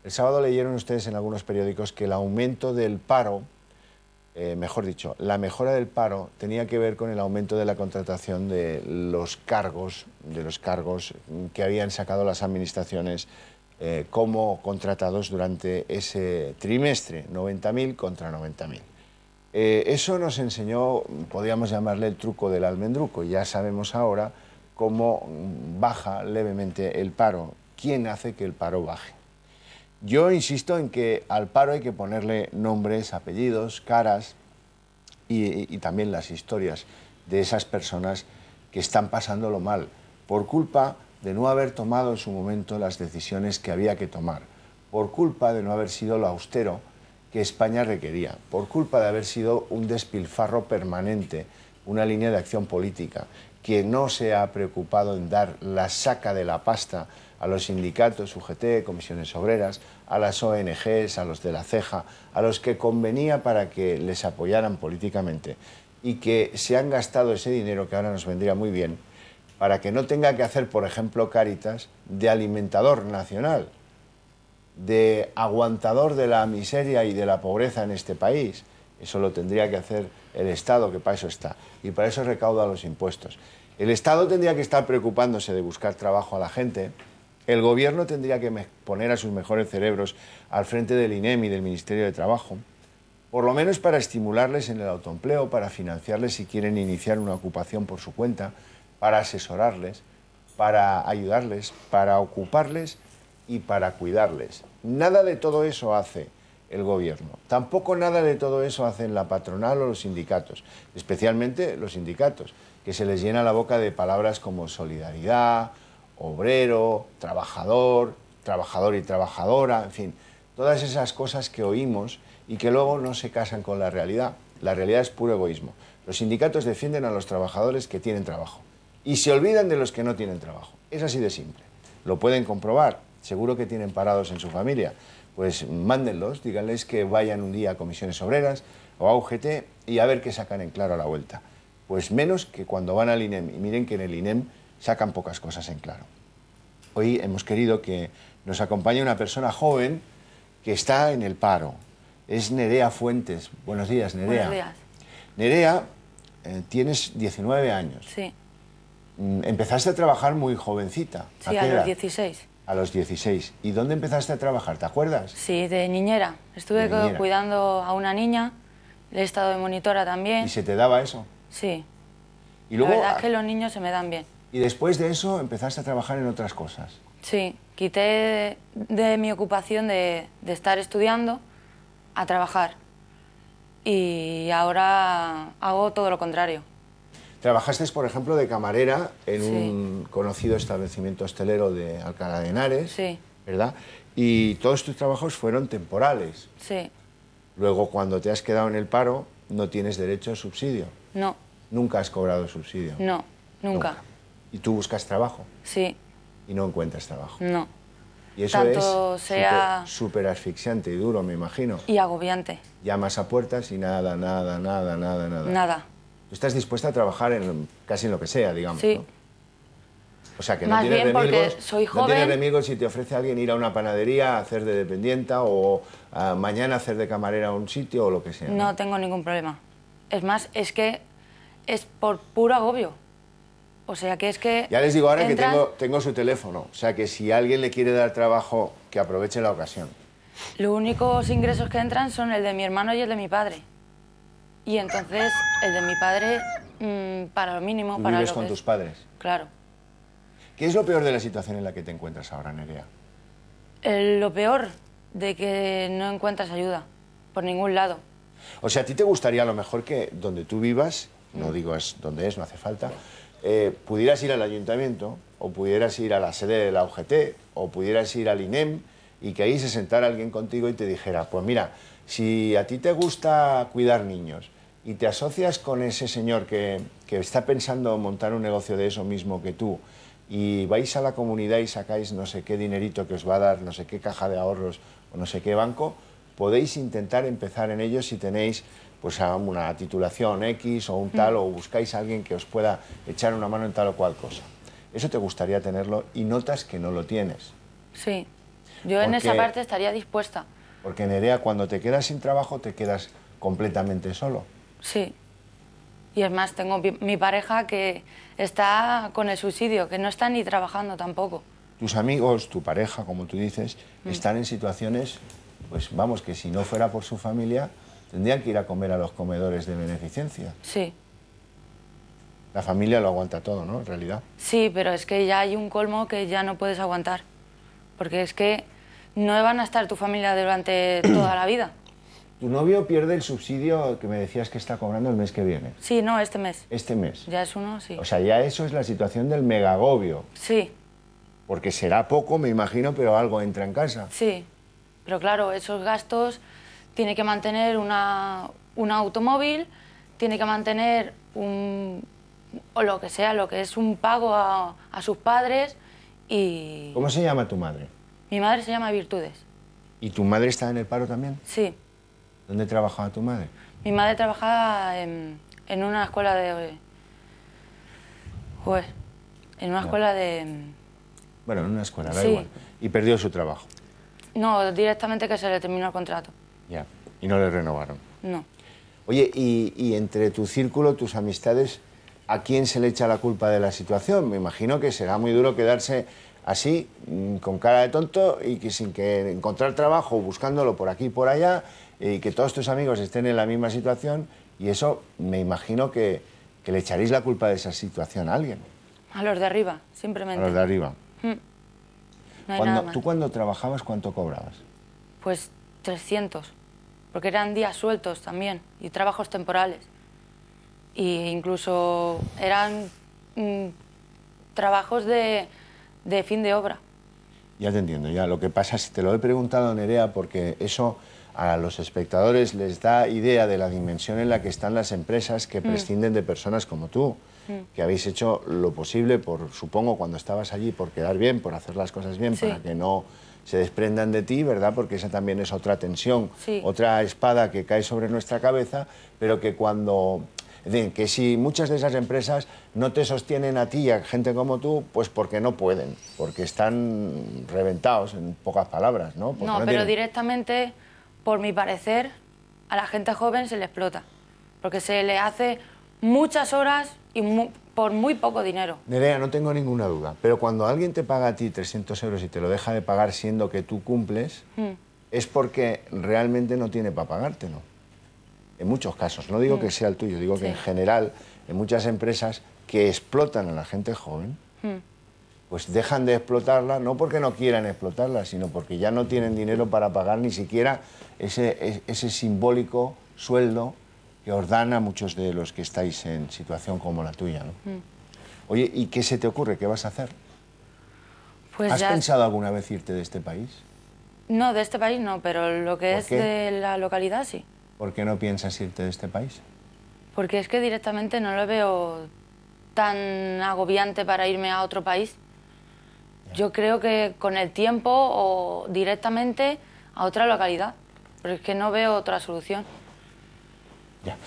El sábado leyeron ustedes en algunos periódicos que el aumento del paro, mejor dicho, la mejora del paro tenía que ver con el aumento de la contratación de los cargos que habían sacado las administraciones como contratados durante ese trimestre, 90.000 contra 90.000. Eso nos enseñó, podríamos llamarle el truco del almendruco. Ya sabemos ahora cómo baja levemente el paro. ¿Quién hace que el paro baje? Yo insisto en que al paro hay que ponerle nombres, apellidos, caras y también las historias de esas personas que están pasándolo mal por culpa de no haber tomado en su momento las decisiones que había que tomar, por culpa de no haber sido lo austero que España requería, por culpa de haber sido un despilfarro permanente, una línea de acción política que no se ha preocupado en dar la saca de la pasta a los sindicatos, UGT, comisiones obreras, a las ONGs, a los de la ceja, a los que convenía para que les apoyaran políticamente y que se han gastado ese dinero, que ahora nos vendría muy bien, para que no tenga que hacer, por ejemplo, Cáritas, de alimentador nacional, de aguantador de la miseria y de la pobreza en este país. Eso lo tendría que hacer el Estado, que para eso está, y para eso recauda los impuestos. El Estado tendría que estar preocupándose de buscar trabajo a la gente. El Gobierno tendría que poner a sus mejores cerebros al frente del INEM y del Ministerio de Trabajo, por lo menos para estimularles en el autoempleo, para financiarles si quieren iniciar una ocupación por su cuenta, para asesorarles, para ayudarles, para ocuparles y para cuidarles. Nada de todo eso hace el Gobierno. Tampoco nada de todo eso hacen la patronal o los sindicatos, especialmente los sindicatos, que se les llena la boca de palabras como solidaridad, obrero, trabajador, trabajador y trabajadora, en fin, todas esas cosas que oímos y que luego no se casan con la realidad. La realidad es puro egoísmo. Los sindicatos defienden a los trabajadores que tienen trabajo y se olvidan de los que no tienen trabajo. Es así de simple. Lo pueden comprobar. Seguro que tienen parados en su familia. Pues mándenlos, díganles que vayan un día a comisiones obreras o a UGT y a ver qué sacan en claro a la vuelta. Pues menos que cuando van al INEM. Y miren que en el INEM sacan pocas cosas en claro. Hoy hemos querido que nos acompañe una persona joven que está en el paro. Es Nerea Fuentes. Buenos días, Nerea. Buenos días. Nerea, tienes 19 años. Sí. Empezaste a trabajar muy jovencita. Sí, a los 16. A los 16. ¿Y dónde empezaste a trabajar? ¿Te acuerdas? Sí, de niñera. Estuve cuidando a una niña, le he estado de monitora también. ¿Y se te daba eso? Sí. Y luego, la verdad es que los niños se me dan bien. Y después de eso empezaste a trabajar en otras cosas. Sí, quité de mi ocupación de estar estudiando a trabajar. Y ahora hago todo lo contrario. Trabajaste, por ejemplo, de camarera en un conocido establecimiento hostelero de Alcalá de Henares, ¿verdad? Y todos tus trabajos fueron temporales. Sí. Luego, cuando te has quedado en el paro, no tienes derecho a subsidio. No. ¿Nunca has cobrado subsidio? No, nunca. ¿Y tú buscas trabajo? Sí. Y no encuentras trabajo. No. Y eso es súper asfixiante y duro, me imagino. Y agobiante. Llamas a puertas y nada. Nada. Tú estás dispuesta a trabajar en casi en lo que sea, digamos, sí. ¿no? O sea, que Más no tienes bien remilgos, porque soy joven. No tienes remilgos si te ofrece alguien ir a una panadería a hacer de dependienta o mañana hacer de camarera a un sitio o lo que sea. No tengo ningún problema. Es más, es que es por puro agobio. O sea, que es que... Ya les digo ahora que tengo su teléfono. O sea, que si alguien le quiere dar trabajo, que aproveche la ocasión. Los únicos ingresos que entran son el de mi hermano y el de mi padre. Y entonces, el de mi padre, para lo mínimo, ¿Tú para vives lo con que tus padres? Claro. ¿Qué es lo peor de la situación en la que te encuentras ahora, Nerea? Lo peor de que no encuentras ayuda, por ningún lado. O sea, ¿a ti te gustaría a lo mejor que donde tú vivas, no digo dónde es, no hace falta, pudieras ir al ayuntamiento o pudieras ir a la sede de la UGT o pudieras ir al INEM y que ahí se sentara alguien contigo y te dijera, pues mira, si a ti te gusta cuidar niños y te asocias con ese señor que está pensando montar un negocio de eso mismo que tú y vais a la comunidad y sacáis no sé qué dinerito que os va a dar, no sé qué caja de ahorros o no sé qué banco, podéis intentar empezar en ello si tenéis pues una titulación X o un tal o buscáis a alguien que os pueda echar una mano en tal o cual cosa. Eso te gustaría tenerlo y notas que no lo tienes. Sí. Yo en esa parte estaría dispuesta. Porque, Nerea, cuando te quedas sin trabajo, te quedas completamente solo. Sí. Y es más, tengo mi pareja que está con el subsidio, que no está ni trabajando tampoco. Tus amigos, tu pareja, como tú dices, están en situaciones, pues vamos, que si no fuera por su familia, tendrían que ir a comer a los comedores de beneficencia. Sí. La familia lo aguanta todo, ¿no? En realidad. Sí, pero es que ya hay un colmo que ya no puedes aguantar. Porque es que no van a estar tu familia durante toda la vida. ¿Tu novio pierde el subsidio que me decías que está cobrando el mes que viene? Sí, no, este mes. Este mes. Ya es uno, sí. O sea, ya eso es la situación del megagobio. Sí. Porque será poco, me imagino, pero algo entra en casa. Sí. Pero claro, esos gastos tiene que mantener un automóvil, tiene que mantener o lo que sea, lo que es un pago a sus padres y... ¿Cómo se llama tu madre? Mi madre se llama Virtudes. ¿Y tu madre está en el paro también? Sí. ¿Dónde trabajaba tu madre? Mi madre trabajaba en una escuela de... Joder, en una escuela de... Bueno, en una escuela, da Sí. igual. Y perdió su trabajo. No, directamente que se le terminó el contrato. Ya. Y no le renovaron. No. Oye, y entre tu círculo, tus amistades, ¿a quién se le echa la culpa de la situación? Me imagino que será muy duro quedarse así, con cara de tonto, y que sin que encontrar trabajo, buscándolo por aquí y por allá, y que todos tus amigos estén en la misma situación, y eso me imagino que le echaréis la culpa de esa situación a alguien. A los de arriba, simplemente. A los de arriba. No hay nada más. ¿Tú cuando trabajabas cuánto cobrabas? Pues 300, porque eran días sueltos también, y trabajos temporales. Y incluso eran trabajos de fin de obra. Ya te entiendo, ya. Lo que pasa es que te lo he preguntado, Nerea, porque eso a los espectadores les da idea de la dimensión en la que están las empresas que prescinden de personas como tú, que habéis hecho lo posible, supongo, cuando estabas allí, por quedar bien, por hacer las cosas bien, Sí. para que no se desprendan de ti, ¿verdad? Porque esa también es otra tensión, Sí. otra espada que cae sobre nuestra cabeza, pero que cuando... Es decir, que si muchas de esas empresas no te sostienen a ti y a gente como tú, pues porque no pueden, porque están reventados, en pocas palabras, ¿no? Porque No, pero tienen... directamente, por mi parecer, a la gente joven se le explota, porque se le hace muchas horas y por muy poco dinero. Nerea, no tengo ninguna duda, pero cuando alguien te paga a ti 300 euros y te lo deja de pagar siendo que tú cumples, es porque realmente no tiene para pagártelo. En muchos casos, no digo que sea el tuyo, digo que en general, en muchas empresas que explotan a la gente joven, pues dejan de explotarla, no porque no quieran explotarla, sino porque ya no tienen dinero para pagar ni siquiera ese simbólico sueldo que os dan a muchos de los que estáis en situación como la tuya, ¿no? Oye, ¿y qué se te ocurre? ¿Qué vas a hacer? Pues ¿Has ya... pensado alguna vez irte de este país? No, de este país no, pero lo que ¿Por es qué? de la localidad sí. ¿Por qué no piensas irte de este país? Porque es que directamente no lo veo tan agobiante para irme a otro país. Yo creo que con el tiempo o directamente a otra localidad, porque es que no veo otra solución. Ya.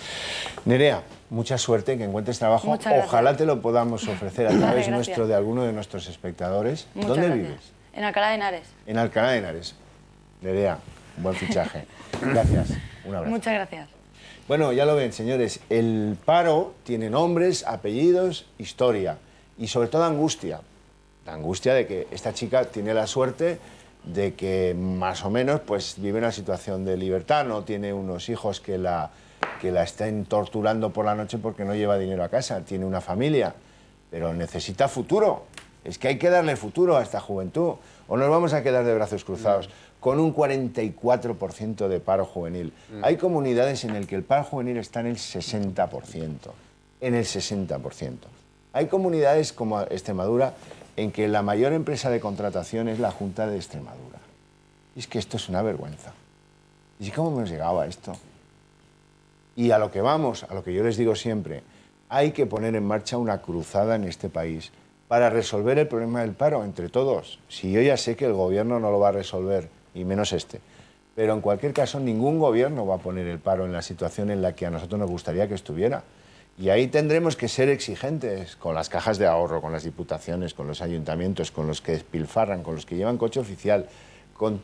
Nerea, mucha suerte, que encuentres trabajo. Muchas gracias. Ojalá te lo podamos ofrecer a través Gracias. de alguno de nuestros espectadores. Muchas ¿Dónde gracias. vives? En Alcalá de Henares. En Alcalá de Henares. Nerea, un buen fichaje. Gracias. Un abrazo. Muchas gracias. Bueno, ya lo ven, señores, el paro tiene nombres, apellidos, historia y sobre todo angustia. La angustia de que esta chica tiene la suerte de que más o menos pues vive una situación de libertad, no tiene unos hijos que la estén torturando por la noche porque no lleva dinero a casa, tiene una familia, pero necesita futuro. Es que hay que darle futuro a esta juventud o nos vamos a quedar de brazos cruzados. Con un 44% de paro juvenil. Hay comunidades en las que el paro juvenil está en el 60%. En el 60%. Hay comunidades como Extremadura en que la mayor empresa de contratación es la Junta de Extremadura. Y es que esto es una vergüenza. ¿Y cómo hemos llegado a esto? Y a lo que vamos, a lo que yo les digo siempre, hay que poner en marcha una cruzada en este país para resolver el problema del paro entre todos. Si yo ya sé que el gobierno no lo va a resolver, y menos este. Pero en cualquier caso, ningún gobierno va a poner el paro en la situación en la que a nosotros nos gustaría que estuviera. Y ahí tendremos que ser exigentes con las cajas de ahorro, con las diputaciones, con los ayuntamientos, con los que despilfarran, con los que llevan coche oficial, con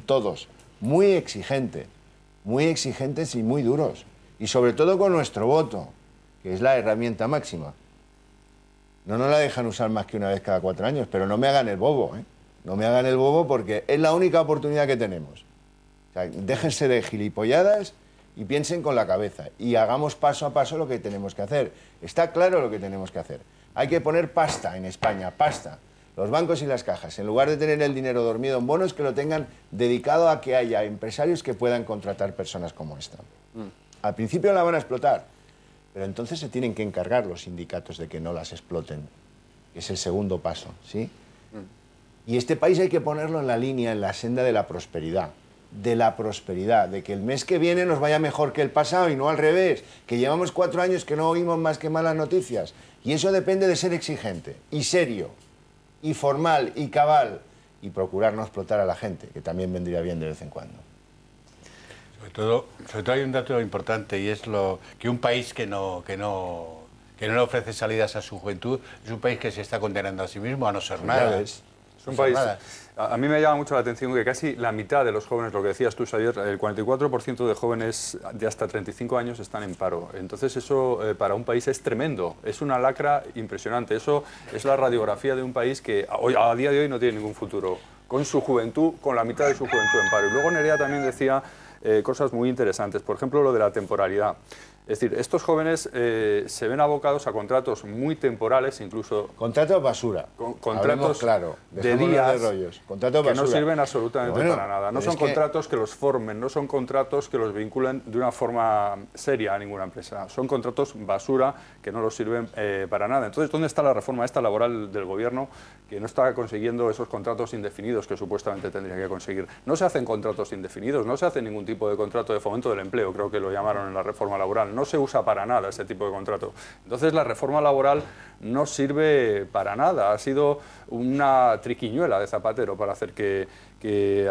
todos, muy exigentes y muy duros. Y sobre todo con nuestro voto, que es la herramienta máxima. No nos la dejan usar más que una vez cada 4 años, pero no me hagan el bobo, ¿eh? No me hagan el bobo porque es la única oportunidad que tenemos. O sea, déjense de gilipolladas y piensen con la cabeza y hagamos paso a paso lo que tenemos que hacer. Está claro lo que tenemos que hacer. Hay que poner pasta en España, pasta. Los bancos y las cajas, en lugar de tener el dinero dormido en bonos, que lo tengan dedicado a que haya empresarios que puedan contratar personas como esta. Al principio la van a explotar, pero entonces se tienen que encargar los sindicatos de que no las exploten. Es el segundo paso, ¿sí? Y este país hay que ponerlo en la línea, en la senda de la prosperidad. De que el mes que viene nos vaya mejor que el pasado y no al revés, que llevamos 4 años que no oímos más que malas noticias. Y eso depende de ser exigente y serio y formal y cabal y procurar no explotar a la gente, que también vendría bien de vez en cuando. Sobre todo hay un dato importante y es que un país que no le ofrece salidas a su juventud es un país que se está condenando a sí mismo a no ser nada. Es un país... A mí me llama mucho la atención que casi la mitad de los jóvenes, lo que decías tú, Xavier, el 44% de jóvenes de hasta 35 años están en paro. Entonces eso para un país es tremendo, es una lacra impresionante. Eso es la radiografía de un país que a día de hoy no tiene ningún futuro, con su juventud, con la mitad de su juventud en paro. Y luego Nerea también decía cosas muy interesantes, por ejemplo lo de la temporalidad. Es decir, estos jóvenes se ven abocados a contratos muy temporales, incluso... Contratos basura. Contratos claro, de días de rollos. Contratos que basura. no sirven absolutamente para nada. No son contratos que los formen, no son contratos que los vinculen de una forma seria a ninguna empresa. Son contratos basura que no los sirven para nada. Entonces, ¿dónde está la reforma esta laboral del Gobierno que no está consiguiendo esos contratos indefinidos que supuestamente tendría que conseguir? No se hacen contratos indefinidos, no se hace ningún tipo de contrato de fomento del empleo, creo que lo llamaron en la reforma laboral. No se usa para nada ese tipo de contrato. Entonces la reforma laboral no sirve para nada. Ha sido una triquiñuela de Zapatero para hacer que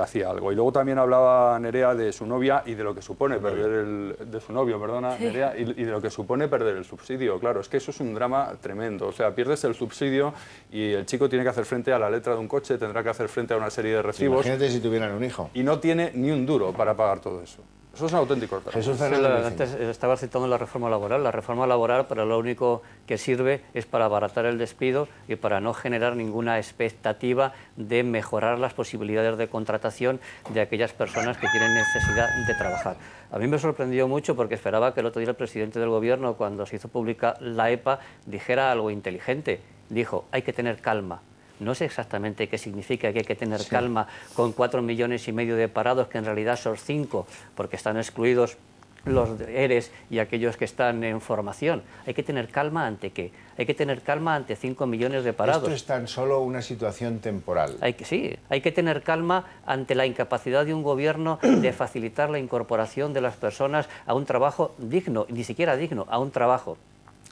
hacía algo. Y luego también hablaba Nerea de su novia y de lo que supone de su novio, perdona, sí. Nerea, y de lo que supone perder el subsidio. Claro, es que eso es un drama tremendo. O sea, pierdes el subsidio y el chico tiene que hacer frente a la letra de un coche, tendrá que hacer frente a una serie de recibos. Imagínate si tuvieran un hijo. Y no tiene ni un duro para pagar todo eso. Eso es un auténtico drama. Jesús antes estaba citando la reforma laboral. La reforma laboral para lo único que sirve es para abaratar el despido y para no generar ninguna expectativa de mejorar las posibilidades de contratación de aquellas personas que tienen necesidad de trabajar. A mí me sorprendió mucho porque esperaba que el otro día el presidente del Gobierno, cuando se hizo pública la EPA, dijera algo inteligente. Dijo, hay que tener calma. No sé exactamente qué significa que hay que tener calma con 4,5 millones de parados, que en realidad son 5, porque están excluidos los ERES y aquellos que están en formación. ¿Hay que tener calma ante qué? Hay que tener calma ante 5 millones de parados. Esto es tan solo una situación temporal. Sí, hay que tener calma ante la incapacidad de un gobierno de facilitar la incorporación de las personas a un trabajo digno, ni siquiera digno, a un trabajo.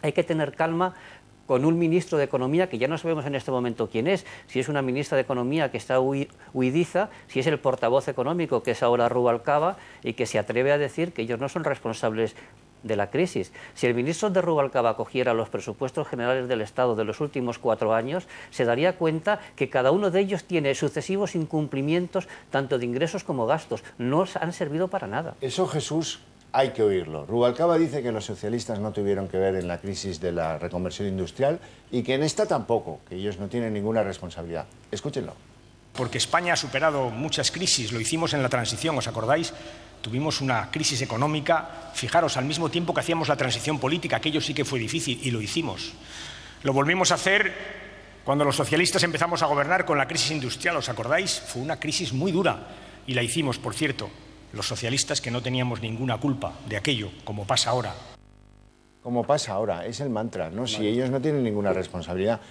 Hay que tener calma con un ministro de Economía que ya no sabemos en este momento quién es, si es una ministra de Economía que está huidiza, si es el portavoz económico que es ahora Rubalcaba y que se atreve a decir que ellos no son responsables de la crisis. Si el ministro de Rubalcaba cogiera los presupuestos generales del Estado de los últimos 4 años, se daría cuenta que cada uno de ellos tiene sucesivos incumplimientos tanto de ingresos como gastos. No han servido para nada. Eso, Jesús, hay que oírlo. Rubalcaba dice que los socialistas no tuvieron que ver en la crisis de la reconversión industrial y que en esta tampoco, que ellos no tienen ninguna responsabilidad. Escúchenlo. Porque España ha superado muchas crisis, lo hicimos en la transición, ¿os acordáis? Tuvimos una crisis económica, fijaros, al mismo tiempo que hacíamos la transición política, aquello sí que fue difícil y lo hicimos. Lo volvimos a hacer cuando los socialistas empezamos a gobernar con la crisis industrial, ¿os acordáis? Fue una crisis muy dura y la hicimos, por cierto, los socialistas que no teníamos ninguna culpa de aquello, como pasa ahora. Como pasa ahora, es el mantra, ¿no? Si ellos no tienen ninguna responsabilidad.